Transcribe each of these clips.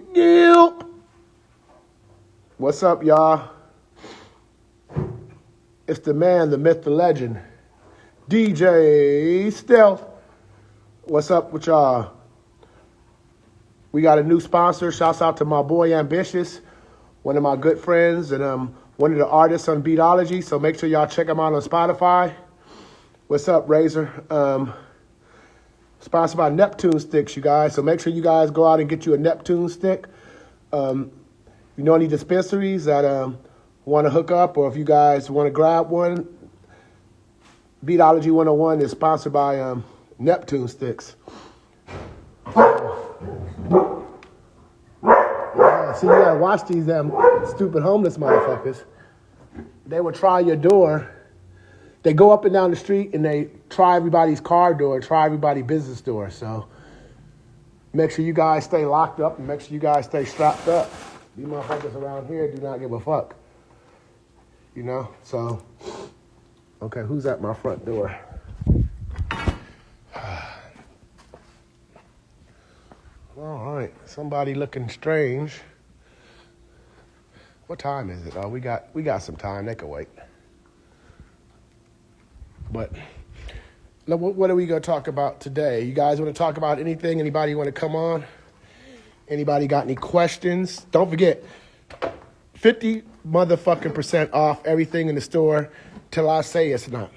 Gilp. What's up, y'all? It's the man, the myth, the legend, DJ Stealth. What's up with y'all? We got a new sponsor. Shouts out to my boy Ambitious, one of my good friends, and one of the artists on Beatology. So make sure y'all check him out on Spotify. What's up, Razor? Sponsored by Neptune sticks, you guys. So make sure you guys go out and get you a Neptune stick. You know any dispensaries that want to hook up, or if you guys want to grab one, Beatology 101 is sponsored by Neptune sticks. So you gotta watch these stupid homeless motherfuckers. They will try your door. They go up and down the street and they try everybody's car door, try everybody's business door. So make sure you guys stay locked up and make sure you guys stay strapped up. These motherfuckers around here do not give a fuck. You know? So, okay, who's at my front door? All right, somebody looking strange. What time is it? Oh, we got some time. They can wait. But what are we going to talk about today? You guys want to talk about anything? Anybody want to come on? Anybody got any questions? Don't forget, 50 motherfucking % off everything in the store till I say it's not.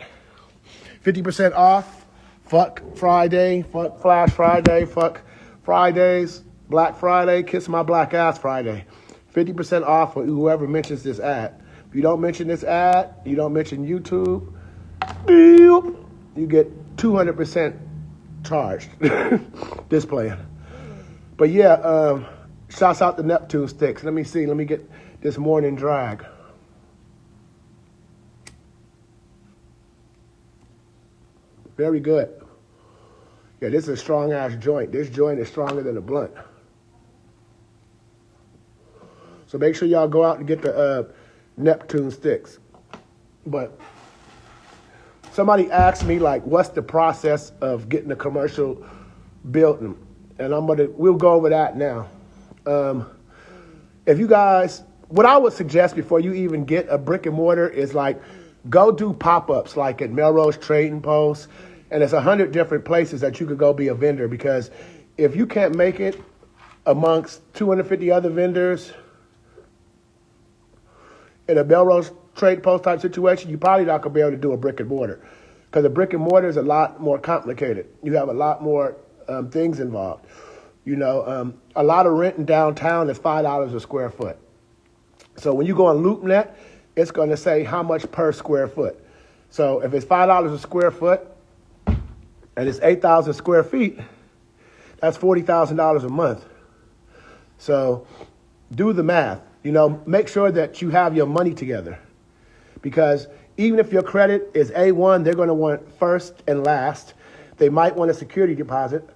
50% off. Fuck Friday. Fuck Flash Friday. Fuck Fridays. Black Friday. Kiss my black ass Friday. 50% off for whoever mentions this ad. If you don't mention this ad, you don't mention YouTube, you get 200% charged. This plan. But yeah, shouts out to Neptune sticks. Let me see. Let me get this morning drag. Very good. Yeah, this is a strong ass joint. This joint is stronger than a blunt. So make sure y'all go out and get the Neptune sticks. But somebody asked me, like, what's the process of getting a commercial building? And we'll go over that now. If you guys, what I would suggest before you even get a brick and mortar is like, go do pop-ups like at Melrose Trading Post. And there's 100 different places that you could go be a vendor, because if you can't make it amongst 250 other vendors in a Melrose Trade Post type situation, you probably not going to be able to do a brick and mortar, because a brick and mortar is a lot more complicated. You have a lot more things involved. You know, a lot of rent in downtown is $5 a square foot. So when you go on LoopNet, it's going to say how much per square foot. So if it's $5 a square foot and it's 8,000 square feet, that's $40,000 a month. So do the math. You know, make sure that you have your money together, because even if your credit is A1, they're going to want first and last. They might want a security deposit,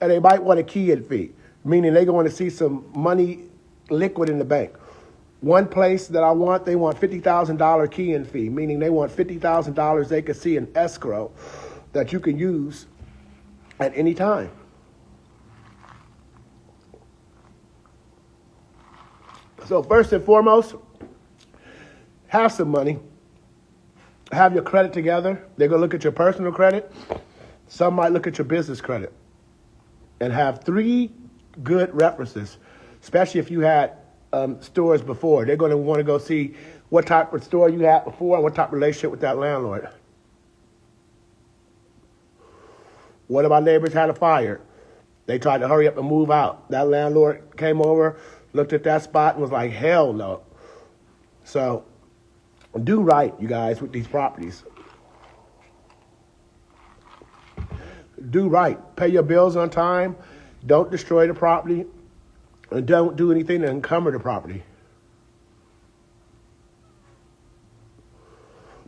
and they might want a key-in fee, meaning they're going to see some money liquid in the bank. One place that they want $50,000 key-in fee, meaning they want $50,000 they can see in escrow that you can use at any time. So first and foremost, have some money. Have your credit together. They're going to look at your personal credit. Some might look at your business credit. And have 3 good references, especially if you had stores before. They're going to want to go see what type of store you had before and what type of relationship with that landlord. One of my neighbors had a fire. They tried to hurry up and move out. That landlord came over, looked at that spot, and was like, hell no. So do right, you guys, with these properties. Do right. Pay your bills on time. Don't destroy the property. And don't do anything to encumber the property.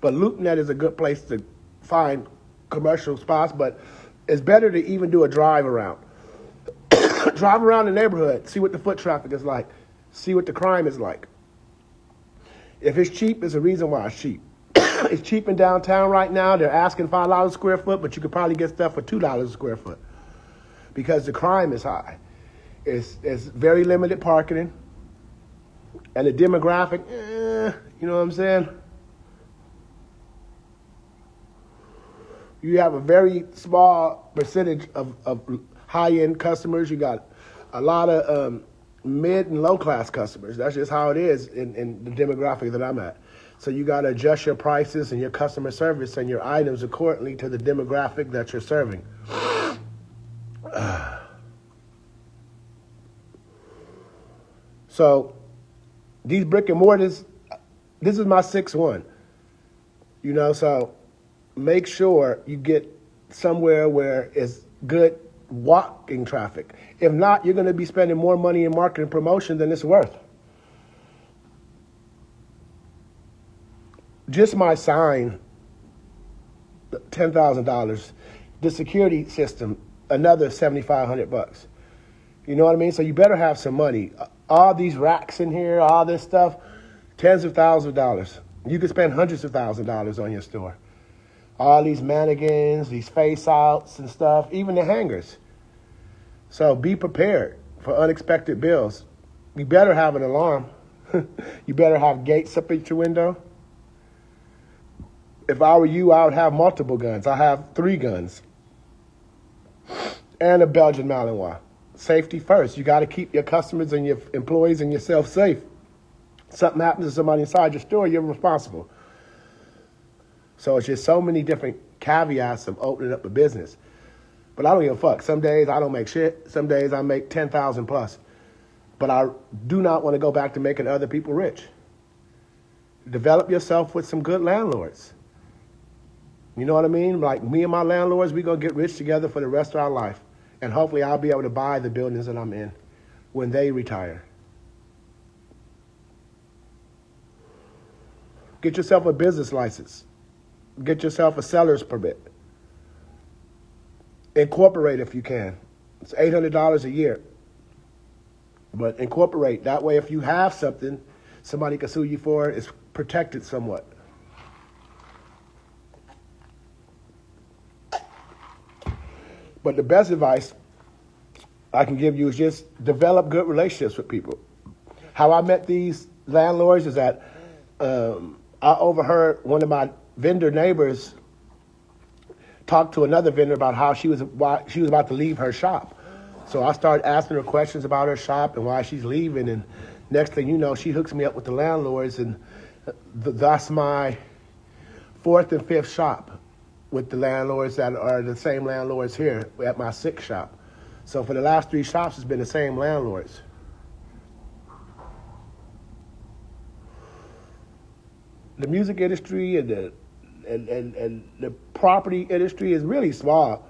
But LoopNet is a good place to find commercial spots, but it's better to even do a drive around. Drive around the neighborhood, see what the foot traffic is like, see what the crime is like. If it's cheap, there's a reason why it's cheap. It's cheap in downtown right now. They're asking $5 a square foot, but you could probably get stuff for $2 a square foot. because the crime is high. It's very limited parking, and the demographic, you know what I'm saying? You have a very small percentage of high-end customers. You got a lot of mid and low-class customers. That's just how it is in the demographic that I'm at. So you got to adjust your prices and your customer service and your items accordingly to the demographic that you're serving. So these brick and mortars, this is my sixth one. You know, so make sure you get somewhere where it's good walking traffic. If not, you're going to be spending more money in marketing promotion than it's worth. Just my sign, $10,000. The security system, another $7,500. You know what I mean? So you better have some money. All these racks in here, all this stuff, tens of thousands of dollars. You could spend hundreds of thousands of dollars on your store. All these mannequins, these face outs and stuff, even the hangers. So be prepared for unexpected bills. You better have an alarm. You better have gates up at your window. If I were you, I would have multiple guns. I have 3 guns and a Belgian Malinois. Safety first. You got to keep your customers and your employees and yourself safe. Something happens to somebody inside your store, you're responsible. So it's just so many different caveats of opening up a business. But I don't give a fuck. Some days I don't make shit. Some days I make 10,000 plus. But I do not want to go back to making other people rich. Develop yourself with some good landlords. You know what I mean? Like me and my landlords, we're going to get rich together for the rest of our life. And hopefully I'll be able to buy the buildings that I'm in when they retire. Get yourself a business license. Get yourself a seller's permit. Incorporate if you can. It's $800 a year. But incorporate. That way if you have something, somebody can sue you for it. It's protected somewhat. But the best advice I can give you is just develop good relationships with people. How I met these landlords is that I overheard one of my vendor neighbors talk to another vendor about how she was about to leave her shop. So I started asking her questions about her shop and why she's leaving. And next thing you know, she hooks me up with the landlords. And that's my 4th and 5th shop with the landlords that are the same landlords here at my 6th shop. So for the last 3 shops, it's been the same landlords. The music industry and the property industry is really small.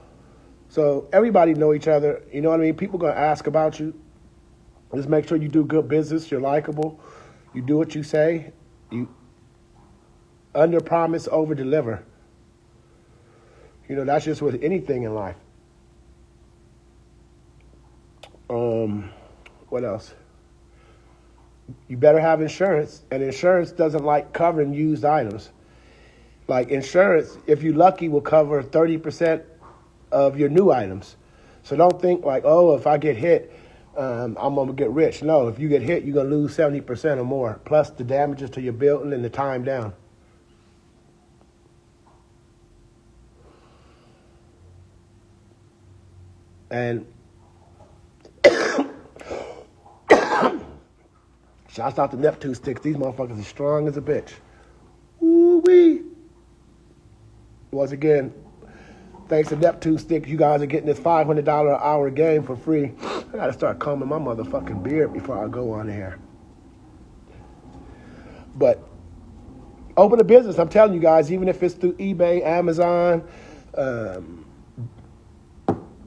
So everybody know each other. You know what I mean? People going to ask about you. Just make sure you do good business. You're likable. You do what you say. You under promise, over deliver. You know, that's just with anything in life. What else? You better have insurance, and insurance doesn't like covering used items. Like insurance, if you're lucky, will cover 30% of your new items. So don't think like, oh, if I get hit, I'm going to get rich. No, if you get hit, you're going to lose 70% or more, plus the damages to your building and the time down. And shouts out to Neptune sticks. These motherfuckers are strong as a bitch. Woo-wee. Once again, thanks to Neptune sticks, you guys are getting this $500 an hour game for free. I gotta start combing my motherfucking beard before I go on here. But open a business. I'm telling you guys, even if it's through eBay, Amazon,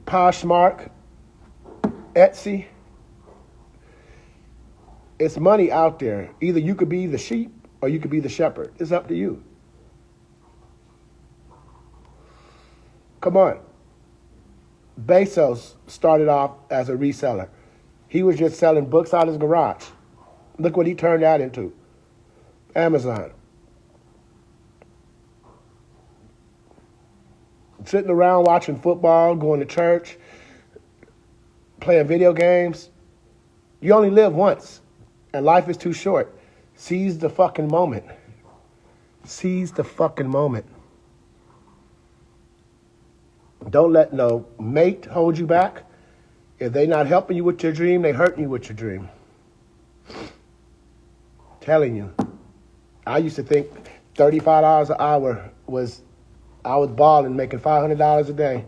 Poshmark, Etsy, it's money out there. Either you could be the sheep or you could be the shepherd. It's up to you. Come on. Bezos started off as a reseller. He was just selling books out of his garage. Look what he turned that into. Amazon. Sitting around watching football, going to church, playing video games. You only live once, and life is too short. Seize the fucking moment. Seize the fucking moment. Don't let no mate hold you back. If they not helping you with your dream, they hurting you with your dream. Telling you. I used to think $35 an hour I was balling, making $500 a day.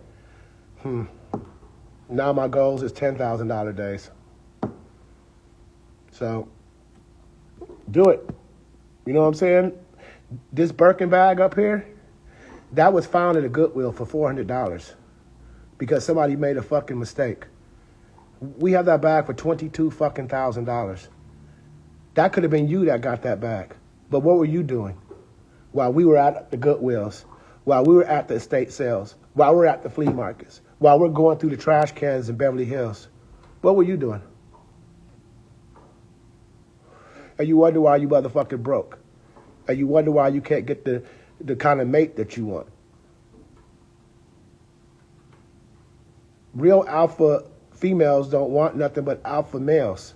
Now my goals is $10,000 days. So, do it. You know what I'm saying? This Birkin bag up here, that was found at a Goodwill for $400 because somebody made a fucking mistake. We have that bag for $22,000. That could have been you that got that bag. But what were you doing while we were at the Goodwills, while we were at the estate sales, while we were at the flea markets, while we're going through the trash cans in Beverly Hills? What were you doing? And you wonder why you motherfucking broke. And you wonder why you can't get the kind of mate that you want. Real alpha females don't want nothing but alpha males.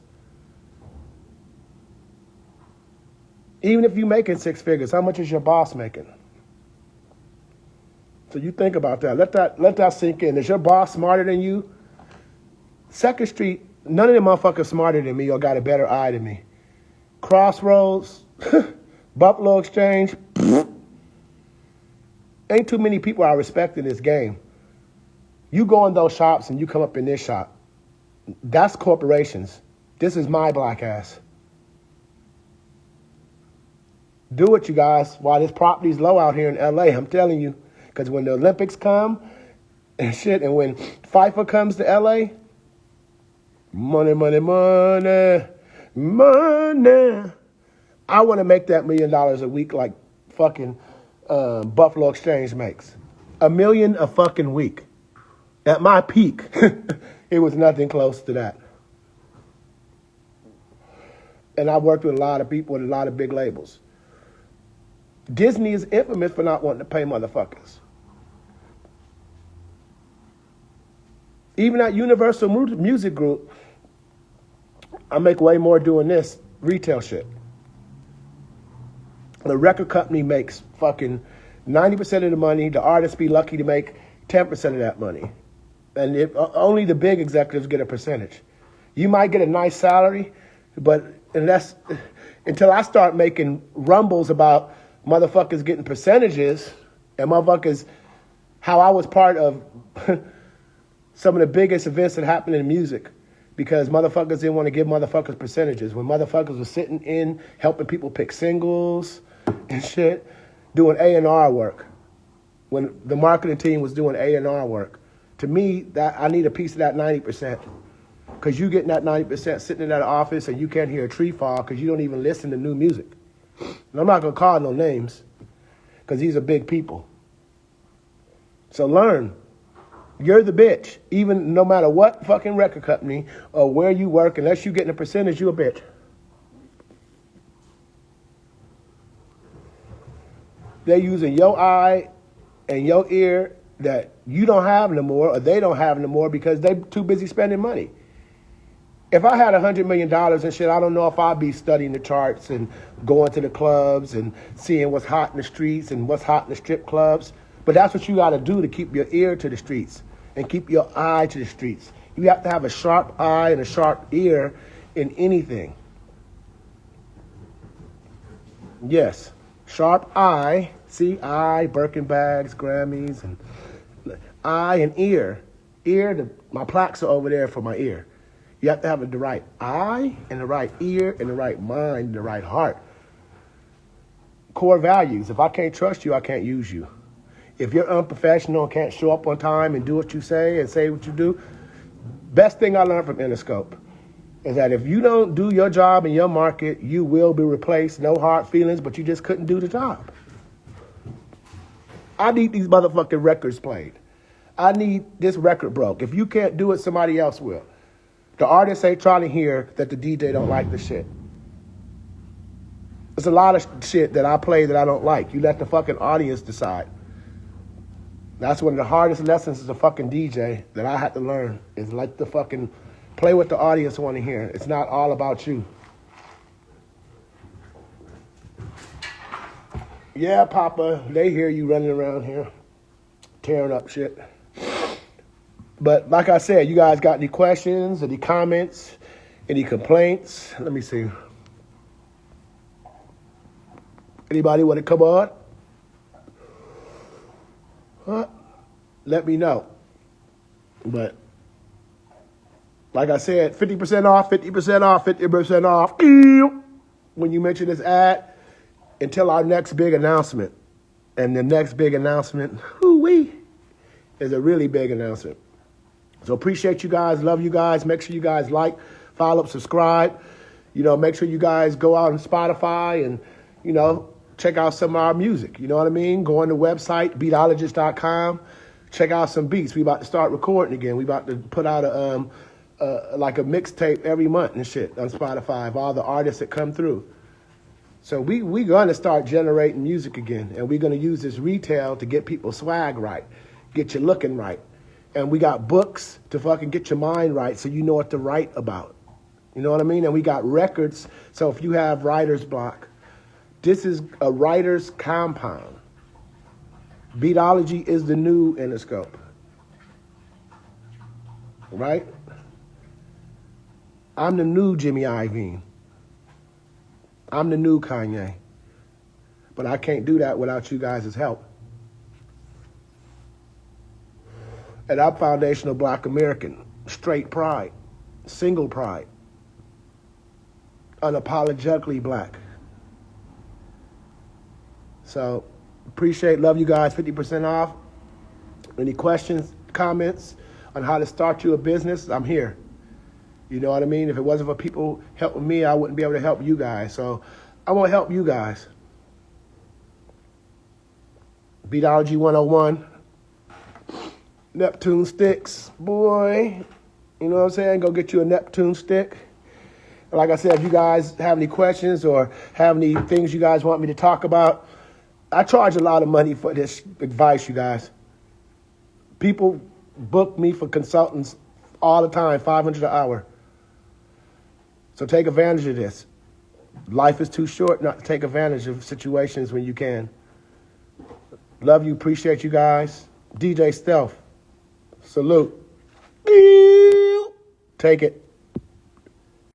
Even if you're making 6 figures, how much is your boss making? So you think about that. Let that sink in. Is your boss smarter than you? Second Street, none of them motherfuckers smarter than me or got a better eye than me. Crossroads, Buffalo Exchange, ain't too many people I respect in this game. You go in those shops and you come up in this shop. That's corporations. This is my black ass. Do it, you guys, while this property's low out here in LA. I'm telling you. Because when the Olympics come and shit, and when FIFA comes to LA, money, money, money, money. I want to make that $1 million a week like fucking Buffalo Exchange makes. $1 million a fucking week. At my peak, it was nothing close to that. And I worked with a lot of people with a lot of big labels. Disney is infamous for not wanting to pay motherfuckers. Even at Universal Music Group, I make way more doing this retail shit. The record company makes fucking 90% of the money. The artists be lucky to make 10% of that money. And only the big executives get a percentage. You might get a nice salary, but until I start making rumbles about motherfuckers getting percentages and motherfuckers, how I was part of some of the biggest events that happened in music because motherfuckers didn't want to give motherfuckers percentages. When motherfuckers were sitting in helping people pick singles and shit, doing A&R work. When the marketing team was doing A&R work. To me, that I need a piece of that 90%. Because you getting that 90% sitting in that office and you can't hear a tree fall because you don't even listen to new music. And I'm not going to call no names because these are big people. So learn. You're the bitch. Even no matter what fucking record company or where you work, unless you're getting a percentage, you a bitch. They're using your eye and your ear that you don't have no more or they don't have no more because they're too busy spending money. If I had $100 million and shit, I don't know if I'd be studying the charts and going to the clubs and seeing what's hot in the streets and what's hot in the strip clubs. But that's what you got to do to keep your ear to the streets and keep your eye to the streets. You have to have a sharp eye and a sharp ear in anything. Yes, sharp eye. See, eye, Birkin bags, Grammys, and eye and ear. My plaques are over there for my ear. You have to have the right eye and the right ear and the right mind and the right heart. Core values. If I can't trust you, I can't use you. If you're unprofessional and can't show up on time and do what you say and say what you do, best thing I learned from Interscope is that if you don't do your job in your market, you will be replaced. No hard feelings, but you just couldn't do the job. I need these motherfucking records played. I need this record broke. If you can't do it, somebody else will. The artists ain't trying to hear that the DJ don't like the shit. There's a lot of shit that I play that I don't like. You let the fucking audience decide. That's one of the hardest lessons as a fucking DJ that I had to learn is like the fucking play what the audience want to hear. It's not all about you. Yeah, Papa, they hear you running around here tearing up shit. But like I said, you guys got any questions, any comments, any complaints? Let me see. Anybody want to come on? Let me know. But like I said, 50% off, 50% off, 50% off. When you mention this ad until our next big announcement. And the next big announcement, is a really big announcement. So appreciate you guys, love you guys. Make sure you guys like, follow, subscribe. You know, make sure you guys go out on Spotify and, you know, check out some of our music. You know what I mean? Go on the website, beatologist.com. Check out some beats. We about to start recording again. We about to put out like a mixtape every month and shit on Spotify of all the artists that come through. So we going to start generating music again, and we're going to use this retail to get people swag right, get you looking right. And we got books to fucking get your mind right so you know what to write about. You know what I mean? And we got records, so if you have writer's block, this is a writer's compound. Beatology is the new Interscope. Right? I'm the new Jimmy Iovine. I'm the new Kanye. But I can't do that without you guys' help. And I'm foundational Black American, straight pride, single pride, unapologetically Black. So appreciate, love you guys, 50% off. Any questions, comments on how to start you a business, I'm here. You know what I mean? If it wasn't for people helping me, I wouldn't be able to help you guys. So I want to help you guys. Beatology 101. Neptune sticks, boy. You know what I'm saying? Go get you a Neptune stick. Like I said, if you guys have any questions or have any things you guys want me to talk about, I charge a lot of money for this advice, you guys. People book me for consultants all the time, $500 an hour. So take advantage of this. Life is too short not to take advantage of situations when you can. Love you, appreciate you guys. DJ Stealth, salute. Take it.